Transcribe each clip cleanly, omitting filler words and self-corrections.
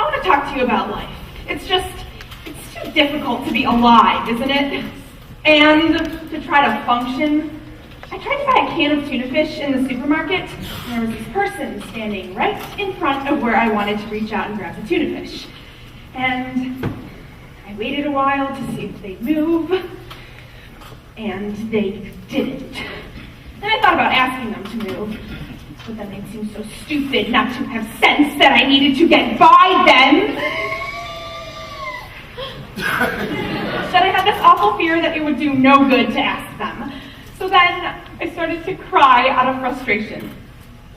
want to talk to you about life. It's too difficult to be alive, isn't it? And to try to function. I tried to buy a can of tuna fish in the supermarket, and there was this person standing right in front of where I wanted to reach out and grab the tuna fish. And I waited a while to see if they'd move, and they didn't. And I thought about asking them to move, but then they'd seem so stupid not to have sense that I needed to get by them. That I had this awful fear that it would do no good to ask them. So then I started to cry out of frustration.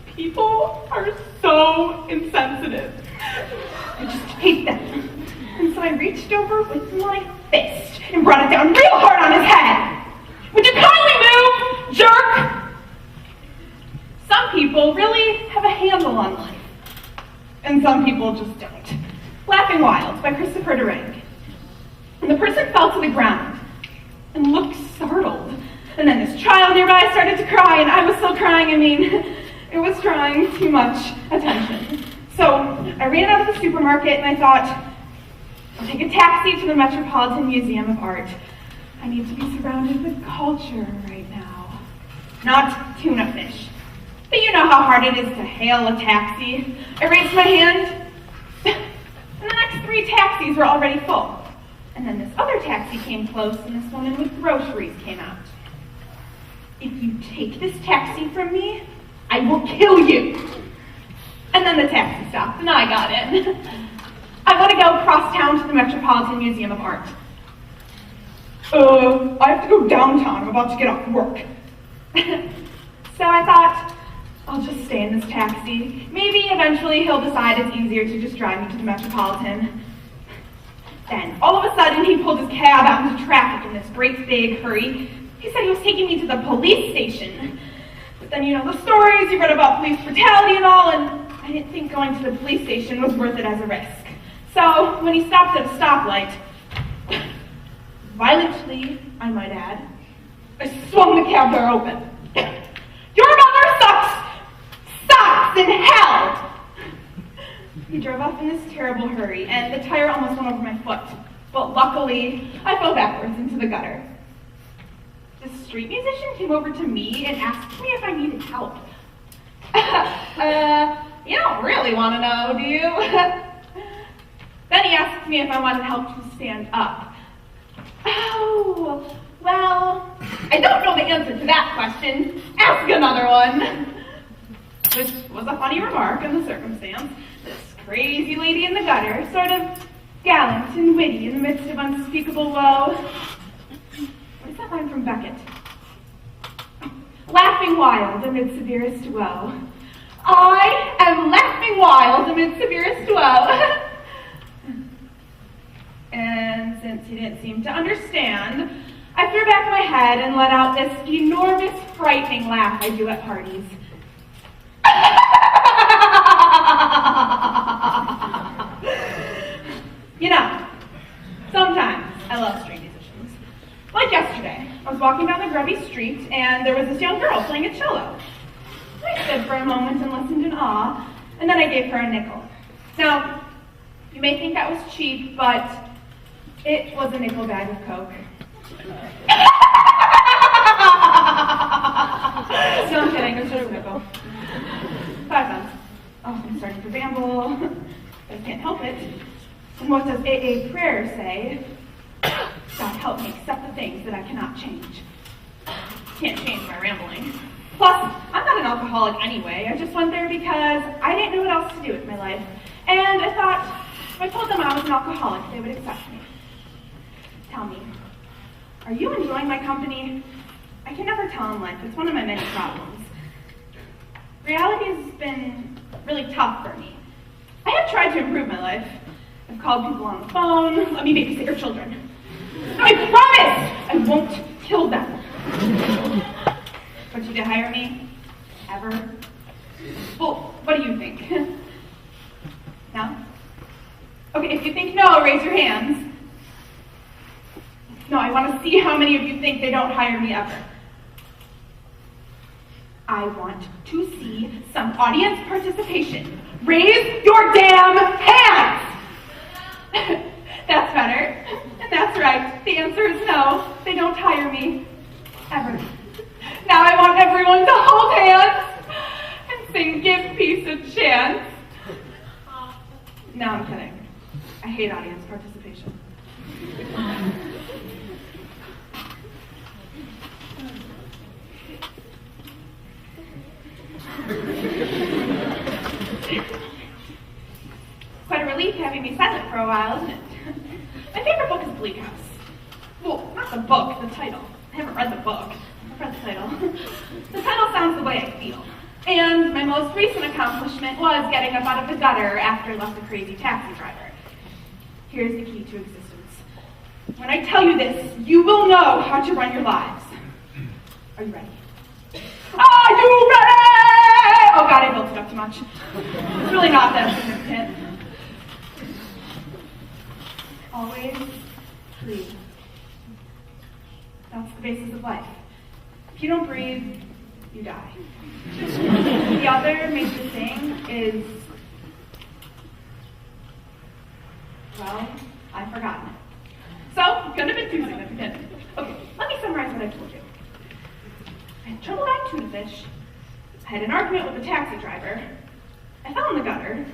People are so insensitive. I just hate them. And so I reached over with my fist and brought it down real hard on his head. Would you kindly move, jerk? Some people really have a handle on life, and some people just don't. Laughing Wild by Christopher Durang. And the person fell to the ground and looked startled. And then this child nearby started to cry, and I was still crying. I mean, it was drawing too much attention. So I ran out of the supermarket, and I thought, I'll take a taxi to the Metropolitan Museum of Art. I need to be surrounded with culture right now, not tuna fish. But you know how hard it is to hail a taxi. I raised my hand, and the next 3 taxis were already full. And then this other taxi came close, and this woman with groceries came out. If you take this taxi from me, I will kill you. And then the taxi stopped, and I got in. I want to go across town to the Metropolitan Museum of Art. I have to go downtown. I'm about to get off work. So I thought, I'll just stay in this taxi. Maybe eventually he'll decide it's easier to just drive me to the Metropolitan. Then, all of a sudden, he pulled his cab out into traffic in this great big hurry. He said he was taking me to the police station. But then, you know the stories, you read about police brutality and all, and I didn't think going to the police station was worth it as a risk. So, when he stopped at a stoplight, violently, I might add, I swung the cab door open. Your mother sucks in hell! He drove off in this terrible hurry, and the tire almost went over my foot. But luckily, I fell backwards into the gutter. This street musician came over to me and asked me if I needed help. You don't really want to know, do you? Then he asked me if I wanted help to stand up. Oh, well, I don't know the answer to that question. Ask another one. Which was a funny remark in the circumstance. This crazy lady in the gutter, sort of gallant and witty in the midst of unspeakable woe. What is that line from Beckett? Laughing wild amid severest woe. I am laughing wild amid severest woe. And since he didn't seem to understand, I threw back my head and let out this enormous, frightening laugh I do at parties. You know, sometimes I love street musicians. Like yesterday, I was walking down the grubby street and there was this young girl playing a cello. I stood for a moment and listened in awe, and then I gave her a nickel. Now, you may think that was cheap, but it was a nickel bag of Coke. No, I'm kidding, it was just a nickel. 5 cents. Oh, I'm starting to ramble, but I can't help it. And what does AA prayer say? God help me accept the things that I cannot change. Can't change my rambling. Plus, I'm not an alcoholic anyway. I just went there because I didn't know what else to do with my life. And I thought, if I told them I was an alcoholic, they would accept me. Tell me, are you enjoying my company? I can never tell in life. It's one of my many problems. Reality has been really tough for me. I have tried to improve my life. I've called people on the phone. Let me babysit your children. I promise I won't kill them. But you to hire me? Ever? Well, what do you think? No? Okay, if you think no, raise your hands. No, I want to see how many of you think they don't hire me ever. I want to see some audience participation. Raise your damn hands! answer is no. They don't tire me. Ever. Now I want everyone to hold hands and sing Give Peace a Chance. No, I'm kidding. I hate audience participation. Quite a relief having me silent for a while, isn't it? My favorite book is Bleak House. Well, not the book, the title. I haven't read the book. I've read the title. The title sounds the way I feel. And my most recent accomplishment was getting up out of the gutter after I left a crazy taxi driver. Here's the key to existence. When I tell you this, you will know how to run your lives. Are you ready? Are you ready? Oh God, I built it up too much. It's really not that significant. Always breathe. That's the basis of life. If you don't breathe, you die. The other major thing is, well, I've forgotten it. So, couldn't have been too significant. Okay, let me summarize what I told you. I had trouble buying tuna fish. I had an argument with a taxi driver. I fell in the gutter.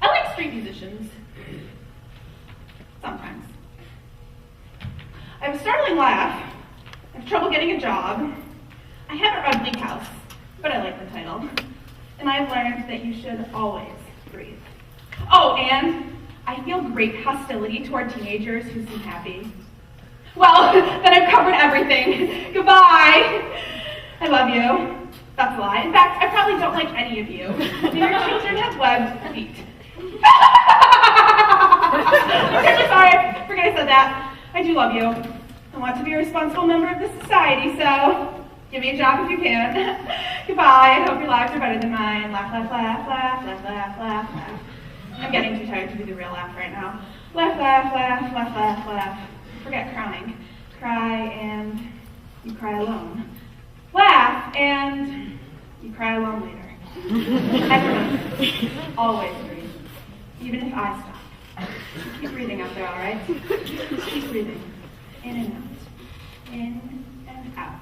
I like street musicians. Sometimes. I have a startling laugh. I have trouble getting a job. I haven't read Bleak House, but I like the title. And I've learned that you should always breathe. Oh, and I feel great hostility toward teenagers who seem happy. Well, then I've covered everything. Goodbye. I love you. That's a lie. In fact, I probably don't like any of you. Your children have webbed feet. I'm really sorry. Forget I said that. I do love you. I want to be a responsible member of this society, so give me a job if you can. Goodbye. I hope your lives are better than mine. Laugh, laugh, laugh, laugh, laugh, laugh, laugh, laugh. I'm getting too tired to do the real laugh right now. Laugh, laugh, laugh, laugh, laugh, laugh. Forget crying. Cry and you cry alone. Laugh and you cry alone later. Everyone, always breathe. Even if I stop. Keep breathing out there, all right? Keep breathing. In and out. In and out.